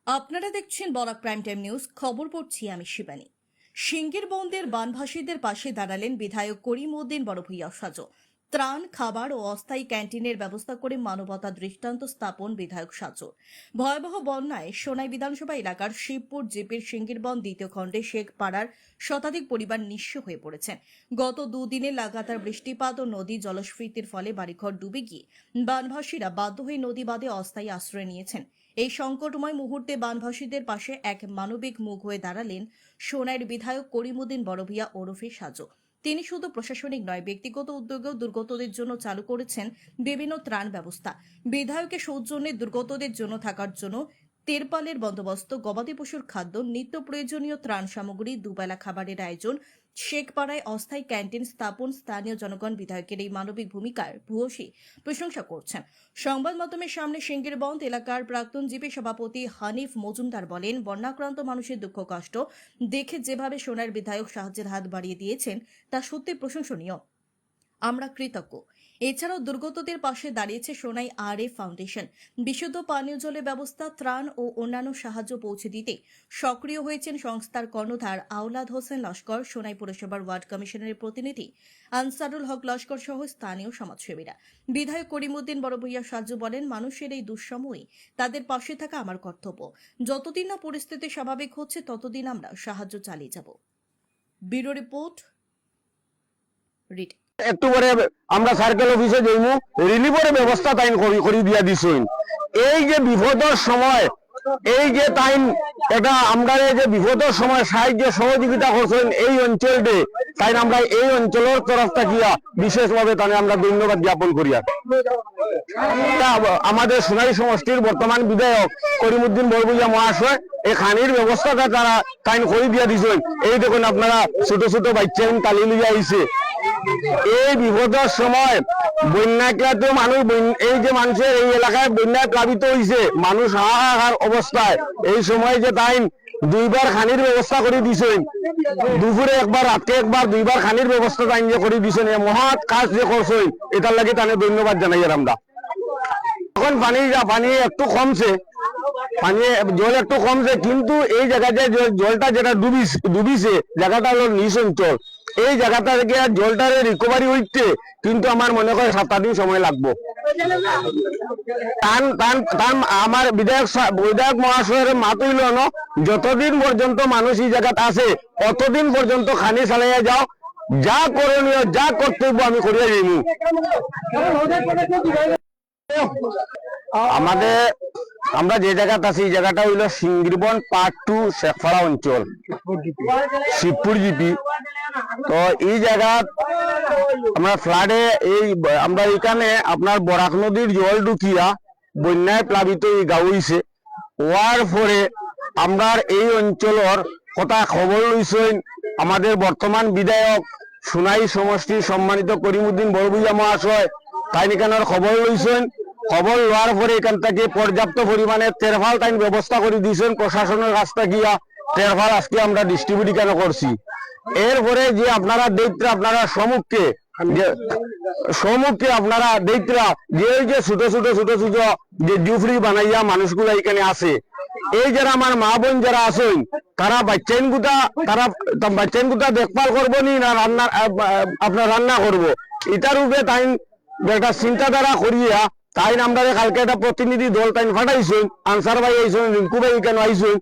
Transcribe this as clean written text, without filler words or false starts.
আপনারা দেখছেন Barak prime time news. খবর পড়ছি আমি শিবানী। সিঙ্গির বন্দের বানভাসীদের পাশে দাঁড়ালেন বিধায়ক করিম উদ্দিন বড়ভূইয়া সাজো। ত্রাণ, খাবার ও অস্থায়ী ক্যান্টিনের ব্যবস্থা করে মানবতা দৃষ্টান্ত স্থাপন বিধায়ক সাজো। ভয়াবহ বন্যায় সোনাই বিধানসভা এলাকার শিবপুর জিপির সিঙ্গিরবন দ্বিতীয় খণ্ডে শেখ পাড়ার শতাধিক পরিবার নিঃস্ব হয়ে পড়েছেন। গত দুদিনে লাগাতার বৃষ্টিপাত ও নদী জলস্ফীতির ফলে বাড়িঘর ডুবে গিয়ে বানভাসীরা বাধ্য হয়ে নদী বাঁধে অস্থায়ী আশ্রয় নিয়েছেন। এই সংকটময় মুহূর্তে বানভাসীদের পাশে এক মানবিক মুখ হয়ে দাঁড়ালেন সোনাইর বিধায়ক করিম উদ্দিন বড়ভূইয়া ওরফে সাজো। তিনি শুধু প্রশাসনিক নয়, ব্যক্তিগত উদ্যোগেও দুর্গতদের জন্য চালু করেছেন বিভিন্ন ত্রাণ ব্যবস্থা। বিধায়কের সৌজন্যে দুর্গতদের জন্য থাকার জন্য তেরপালের বন্দোবস্ত, গবাদি পশুর খাদ্য, নিত্য প্রয়োজনীয় ত্রাণ সামগ্রী, দুবেলা খাবারের আয়োজন, শেখপাড়ায় অস্থায়ী ক্যান্টিন স্থাপন। স্থানীয় জনগণ বিধায়কের এই মানবিক ভূমিকার ভূয়সী প্রশংসা করছেন। সংবাদ মাধ্যমের সামনে সিঙ্গিরবন্দ এলাকার প্রাক্তন জিপি সভাপতি হানিফ মজুমদার বলেন, বন্যাক্রান্ত মানুষের দুঃখ কষ্ট দেখে যেভাবে সোনার বিধায়ক সাহায্যের হাত বাড়িয়ে দিয়েছেন তা সত্যি প্রশংসনীয়। আমরা কৃতজ্ঞ। এছাড়াও দুর্গতদের পাশে দাঁড়িয়েছে সোনাই আরএফ ফাউন্ডেশন। বিশুদ্ধ পানীয় জলের ব্যবস্থা, ত্রাণ ও অন্যান্য সাহায্য পৌঁছে দিতে সক্রিয় হয়েছেন সংস্থার কর্ণধার আওলাদ হোসেন লস্কর, সোনাই পৌরসভার ওয়ার্ড কমিশনারের প্রতিনিধি আনসারুল হক লস্কর সহ স্থানীয় সমাজসেবীরা। বিধায়ক করিম উদ্দিন বড়ভূইয়া সাজু বলেন, মানুষের এই দুঃসময়ে তাদের পাশে থাকা আমার কর্তব্য। যতদিন না পরিস্থিতি স্বাভাবিক হচ্ছে ততদিন আমরা সাহায্য চালিয়ে যাব। Bureau report, read. একটু পরে আমরা সার্কেল অফিসে যাইমু, রিলিফের ব্যবস্থা তাইন করি দিয়া দিছইন। এই যে বিপদের সময়, এই যে তাইন এটা আমরা যে বিপদের সময় সাহায্য সহযোগিতা করছেন এই অঞ্চলতে, তাই আমরা এই অঞ্চলের তরফ থাকিয়া বিশেষভাবে তাই আমরা ধন্যবাদ জ্ঞাপন করি। আমাদের সোনাই সমষ্টির বর্তমান বিধায়ক করিম উদ্দিন বড়ভূইয়া মহাশয় এই খানির ব্যবস্থাটা তারা তাইন করে দিয়া দিছেন। এই দেখুন আপনারা ছোট ছোট বাচ্চা তালি লিয়ে আইছে। এই বিপদের সময় বন্যাক্রান্ত মানুষ, এই যে মানুষের এই এলাকায় বন্যায় প্লাবিত হয়েছে, মানুষ হাহাকার অবস্থায়, এই সময় যে তাই দুইবার খানির ব্যবস্থা করে দিছেন, দুপুরে একবার, রাতে একবার, দুইবার খানির ব্যবস্থা তাই যে করে দিছেন, মহৎ কাজ যে করছেন, এটার লাগে তাদের ধন্যবাদ জানাই। আমরা এখন পানি একটু কমছে, জল একটু কমছে, কিন্তু এই জায়গাতে জলটা যেটা ডুবিছে জায়গাটা হলো নিচ অঞ্চল। এই জায়গাটা থেকে জলটারে রিকভারি হইতে কিন্তু আমার মনে হয় 7 দিন সময় লাগবো। আমার বিধায়ক মহাশয়ের মাত হইল না, যতদিন পর্যন্ত মানুষ এই জায়গাতে আছে অতদিন পর্যন্ত খানি চালাইয়া যাও, যা করণীয় যা কর্তব্য আমি করিয়া যাইব। আমরা যে জায়গাটা আছি এই জায়গাটা হইল সিঙ্গিরবন পার্ট 2 শেখপাড়া অঞ্চল, শিবপুর জিপি। তো এই জায়গা আমরা ফ্লাডে আমরা এখানে আপনার বরাক নদীর জল ঢুকিয়া বন্যায় প্লাবিত এই গাঁও হইছে। হওয়ার পরে আমরা এই অঞ্চলের কথা খবর লইছেন আমাদের বর্তমান বিধায়ক সোনাই সমষ্টির সম্মানিত করিম উদ্দিন বড়ভূইয়া মহাশয়, তাই এখানের খবর লইছেন। খবর লওয়ার পরে এখান থেকে পর্যাপ্ত পরিমাণে তেরফাল তাই ব্যবস্থা করে দিয়েছেন প্রশাসনের কাছটা গিয়া। তেরফাল আজকে আমরা ডিস্ট্রিবিউট কেন করছি। এরপরে যে আপনারা দেখতে, আপনারা সম্মুখে আপনারা দেখরা যে ছোট ছোট যে জুফরি বানাইয়া মানুষগুলা এখানে আছে, এই যারা আমার মা বোন যারা আছেন তারা বাচ্চাইন গুতা দেখভাল করবো নি না রান্না, আপনার রান্না করবো, এটার উপরে তাই একটা চিন্তাধারা করিয়া তাই আমরা কালকে একটা প্রতিনিধি দল তাই ফাটাইছেন। আনসার ভাই আইসেন, রিঙ্কু ভাই কেন আইসেন,